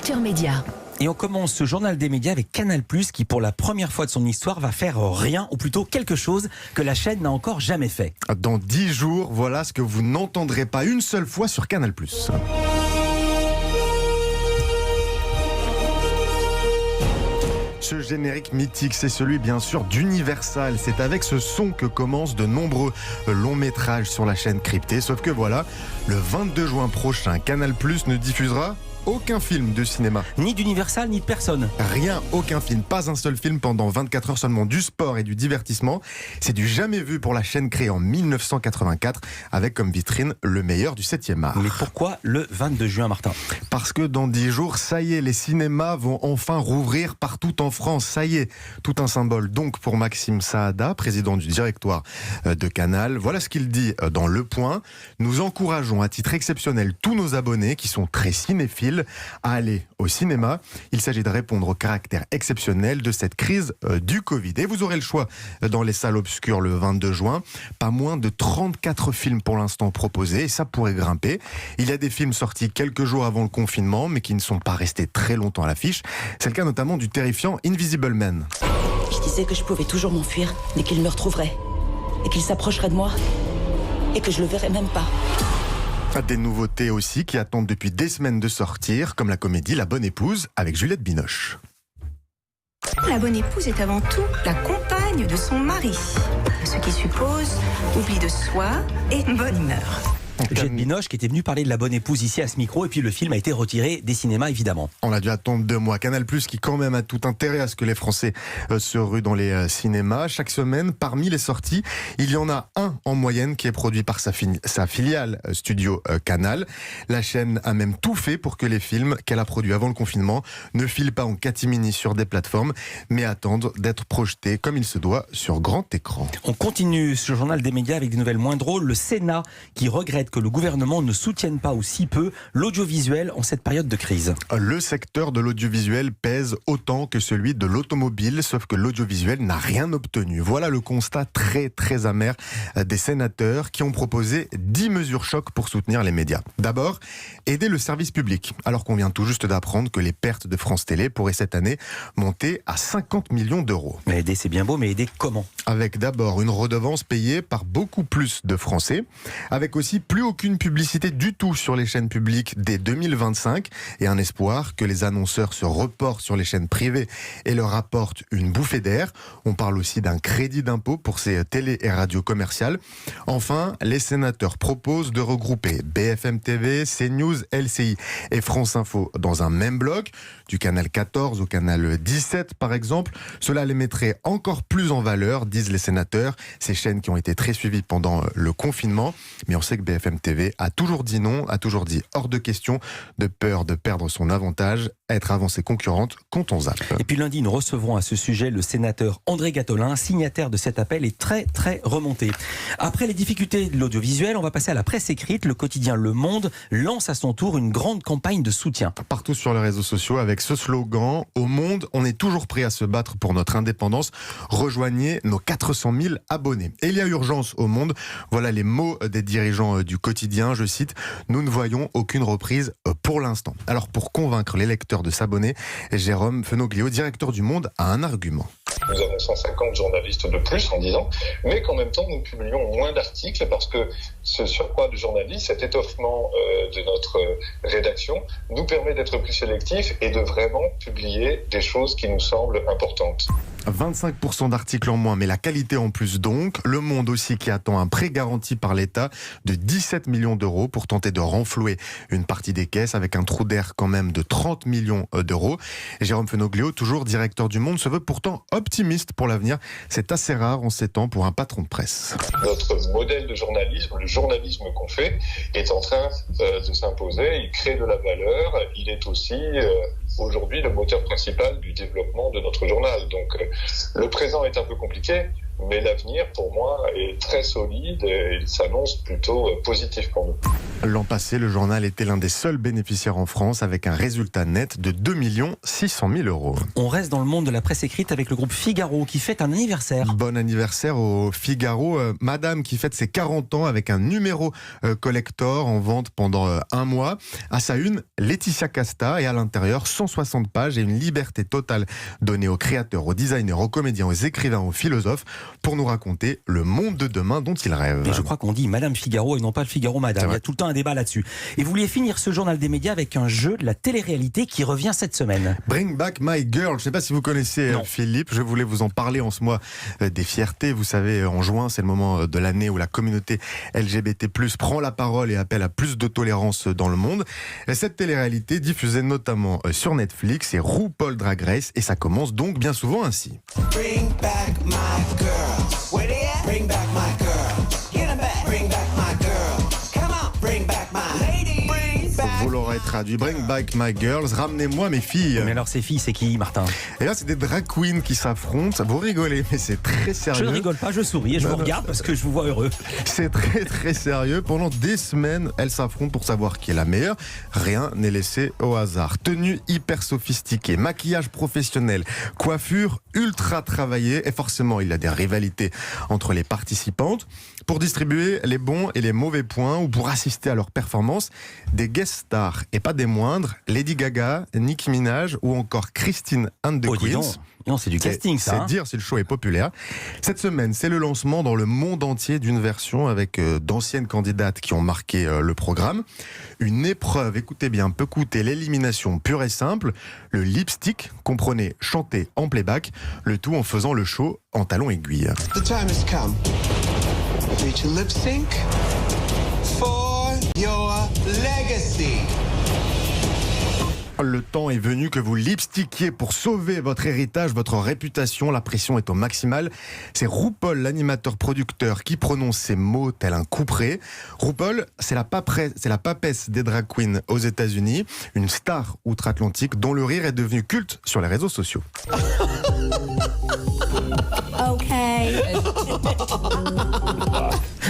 Culture Média. Et on commence ce journal des médias avec Canal+, qui pour la première fois de son histoire va faire rien, ou plutôt quelque chose que la chaîne n'a encore jamais fait. Dans 10 jours, voilà ce que vous n'entendrez pas une seule fois sur Canal+. Ce générique mythique, c'est celui bien sûr d'Universal. C'est avec ce son que commencent de nombreux longs métrages sur la chaîne cryptée. Sauf que voilà, le 22 juin prochain, Canal+ ne diffusera aucun film de cinéma. Ni d'Universal, ni de personne. Rien, aucun film, pas un seul film pendant 24 heures seulement, du sport et du divertissement. C'est du jamais vu pour la chaîne créée en 1984 avec comme vitrine le meilleur du 7e art. Mais pourquoi le 22 juin, Martin ? Parce que dans 10 jours, ça y est, les cinémas vont enfin rouvrir partout en France. Ça y est, tout un symbole donc pour Maxime Saada, président du directoire de Canal. Voilà ce qu'il dit dans Le Point. Nous encourageons à titre exceptionnel tous nos abonnés qui sont très cinéphiles à aller au cinéma. Il s'agit de répondre au caractère exceptionnel de cette crise du Covid. Et vous aurez le choix dans les salles obscures le 22 juin. Pas moins de 34 films pour l'instant proposés et ça pourrait grimper. Il y a des films sortis quelques jours avant le confinement mais qui ne sont pas restés très longtemps à l'affiche. C'est le cas notamment du terrifiant Invisible Man. Je disais que je pouvais toujours m'enfuir dès qu'il me retrouverait et qu'il s'approcherait de moi et que je le verrais même pas. Des nouveautés aussi qui attendent depuis des semaines de sortir, comme la comédie La Bonne Épouse avec Juliette Binoche. La bonne épouse est avant tout la compagne de son mari, ce qui suppose oubli de soi et bonne humeur. Juliette Binoche qui était venue parler de La Bonne Épouse ici à ce micro, et puis le film a été retiré des cinémas évidemment. On a dû attendre 2 mois. Canal+, qui quand même a tout intérêt à ce que les Français se ruent dans les cinémas. Chaque semaine, parmi les sorties, il y en a un en moyenne qui est produit par sa filiale Studio Canal. La chaîne a même tout fait pour que les films qu'elle a produits avant le confinement ne filent pas en catimini sur des plateformes, mais attendent d'être projetés comme il se doit sur grand écran. On continue ce journal des médias avec des nouvelles moins drôles. Le Sénat qui regrette que le gouvernement ne soutienne pas ou si peu l'audiovisuel en cette période de crise. Le secteur de l'audiovisuel pèse autant que celui de l'automobile, sauf que l'audiovisuel n'a rien obtenu. Voilà le constat très très amer des sénateurs qui ont proposé 10 mesures choc pour soutenir les médias. D'abord, aider le service public, alors qu'on vient tout juste d'apprendre que les pertes de France Télé pourraient cette année monter à 50 millions d'euros. Mais aider c'est bien beau, mais aider comment ? Avec d'abord une redevance payée par beaucoup plus de Français, avec aussi plus aucune publicité du tout sur les chaînes publiques dès 2025 et un espoir que les annonceurs se reportent sur les chaînes privées et leur apportent une bouffée d'air. On parle aussi d'un crédit d'impôt pour ces télé et radios commerciales. Enfin, les sénateurs proposent de regrouper BFM TV, CNews, LCI et France Info dans un même bloc, du canal 14 au canal 17 par exemple. Cela les mettrait encore plus en valeur, disent les sénateurs, ces chaînes qui ont été très suivies pendant le confinement. Mais on sait que BFM TV a toujours dit non, a toujours dit hors de question, de peur de perdre son avantage, être avant ses concurrentes quand on zappe. Et puis lundi, nous recevrons à ce sujet le sénateur André Gattolin, signataire de cet appel et très très remonté. Après les difficultés de l'audiovisuel, on va passer à la presse écrite. Le quotidien Le Monde lance à son tour une grande campagne de soutien. Partout sur les réseaux sociaux avec ce slogan « Au Monde, on est toujours prêt à se battre pour notre indépendance. Rejoignez nos 400 000 abonnés. » Et il y a urgence au Monde. Voilà les mots des dirigeants du quotidien, je cite, « Nous ne voyons aucune reprise pour l'instant ». Alors pour convaincre les lecteurs de s'abonner, Jérôme Fenoglio, directeur du Monde, a un argument. Nous avons 150 journalistes de plus en 10 ans, mais qu'en même temps nous publions moins d'articles parce que ce surcroît de journalistes, cet étoffement de notre rédaction nous permet d'être plus sélectifs et de vraiment publier des choses qui nous semblent importantes. 25% d'articles en moins, mais la qualité en plus donc. Le Monde aussi qui attend un prêt garanti par l'État de 17 millions d'euros pour tenter de renflouer une partie des caisses avec un trou d'air quand même de 30 millions d'euros. Et Jérôme Fenoglio, toujours directeur du Monde, se veut pourtant optimiste pour l'avenir. C'est assez rare en ces temps pour un patron de presse. Notre modèle de journalisme, le journalisme qu'on fait, est en train de s'imposer. Il crée de la valeur. Il est aussi aujourd'hui le moteur principal du développement de notre journal. Donc le présent est un peu compliqué, mais l'avenir, pour moi, est très solide et il s'annonce plutôt positif pour nous. L'an passé, le journal était l'un des seuls bénéficiaires en France avec un résultat net de 2 600 000 €. On reste dans le monde de la presse écrite avec le groupe Figaro qui fête un anniversaire. Bon anniversaire au Figaro. Madame qui fête ses 40 ans avec un numéro collector en vente pendant un mois. À sa une, Laetitia Casta, et à l'intérieur, 160 pages et une liberté totale donnée aux créateurs, aux designers, aux comédiens, aux écrivains, aux philosophes pour nous raconter le monde de demain dont ils rêvent. Et je crois qu'on dit Madame Figaro et non pas le Figaro Madame. Il y a tout le temps un débat là-dessus. Et vous vouliez finir ce journal des médias avec un jeu de la télé-réalité qui revient cette semaine. Bring Back My Girl. Je ne sais pas si vous connaissez Philippe. Je voulais vous en parler en ce mois des fiertés. Vous savez, en juin, c'est le moment de l'année où la communauté LGBT+ prend la parole et appelle à plus de tolérance dans le monde. Et cette télé-réalité diffusée notamment sur Netflix, c'est RuPaul Drag Race, et ça commence donc bien souvent ainsi. Bring back my girls. Where they at? Bring back my girls. Get 'em back. Bring back my girls. Come on. Bring back my ladies. Bring back. Vous l'aurez traduit. Bring Back My Girls. Ramenez-moi mes filles. Mais alors ces filles, c'est qui, Martin? Et là, c'est des drag queens qui s'affrontent. Vous rigolez, mais c'est très sérieux. Je ne rigole pas, je souris et je vous regarde parce que je vous vois heureux. C'est très très sérieux. Pendant des semaines, elles s'affrontent pour savoir qui est la meilleure. Rien n'est laissé au hasard. Tenue hyper sophistiquée, maquillage professionnel, coiffure ultra travaillée, et forcément il y a des rivalités entre les participantes. Pour distribuer les bons et les mauvais points ou pour assister à leurs performances, des guest stars, et pas des moindres, Lady Gaga, Nicki Minaj ou encore Christine and the Queens. Non, c'est du casting, ça. C'est dire si le show est populaire. Cette semaine, c'est le lancement dans le monde entier d'une version avec d'anciennes candidates qui ont marqué le programme. Une épreuve, écoutez bien, peut coûter l'élimination pure et simple. Le lipstick, comprenez chanter en playback, le tout en faisant le show en talons aiguilles. The time has come. Reach a lip sync for your legacy. Le temps est venu que vous lipstickiez pour sauver votre héritage, votre réputation. La pression est au maximal. C'est RuPaul, l'animateur-producteur, qui prononce ces mots tel un couperet. RuPaul, c'est la papesse des drag queens aux États-Unis, une star outre-Atlantique dont le rire est devenu culte sur les réseaux sociaux. Ok.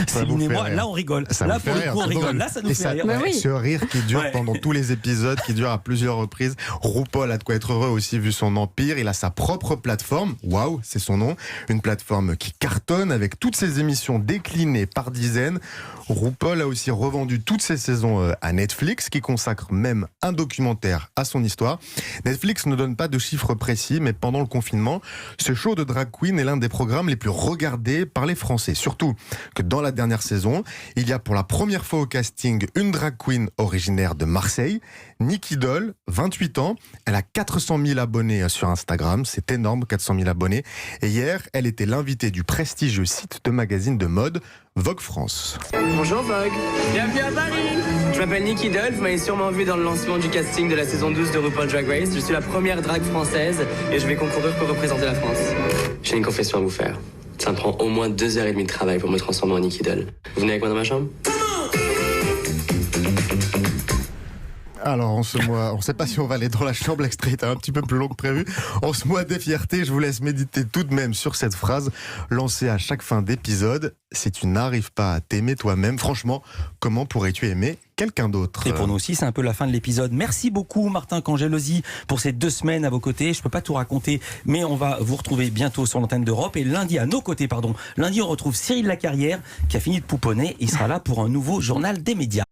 Céline et moi, là on rigole. Ça là vous fait pour le rire, coup on c'est rigole. drôle. Là ça nous Et fait ça, rire. Mais oui. Ce rire qui dure Ouais. pendant tous les épisodes, qui dure à plusieurs reprises. RuPaul a de quoi être heureux aussi vu son empire. Il a sa propre plateforme. Waouh, c'est son nom. Une plateforme qui cartonne avec toutes ses émissions déclinées par dizaines. RuPaul a aussi revendu toutes ses saisons à Netflix, qui consacre même un documentaire à son histoire. Netflix ne donne pas de chiffres précis, mais pendant le confinement, ce show de drag queen est l'un des programmes les plus regardés par les Français. Surtout que dans la dernière saison, il y a pour la première fois au casting une drag queen originaire de Marseille, Nicky Doll, 28 ans. Elle a 400 000 abonnés sur Instagram. C'est énorme, 400 000 abonnés. Et hier, elle était l'invitée du prestigieux site de magazine de mode Vogue France. Bonjour Vogue. Bienvenue à Paris. Je m'appelle Nicky Doll, vous m'avez sûrement vu dans le lancement du casting de la saison 12 de RuPaul Drag Race. Je suis la première drague française et je vais concourir pour représenter la France. J'ai une confession à vous faire. Ça me prend au moins 2h30 de travail pour me transformer en Nicky Doll. Vous venez avec moi dans ma chambre ? Alors, en ce mois, on ne sait pas si on va aller dans la chambre, l'extrait est un petit peu plus long que prévu. En ce mois des fiertés, je vous laisse méditer tout de même sur cette phrase lancée à chaque fin d'épisode. Si tu n'arrives pas à t'aimer toi-même, franchement, comment pourrais-tu aimer quelqu'un d'autre? Et pour nous aussi, c'est un peu la fin de l'épisode. Merci beaucoup, Martin Cangelosi, pour ces 2 semaines à vos côtés. Je ne peux pas tout raconter, mais on va vous retrouver bientôt sur l'antenne d'Europe. Et lundi, à nos côtés, lundi, on retrouve Cyril Lacarrière, qui a fini de pouponner. Il sera là pour un nouveau journal des médias.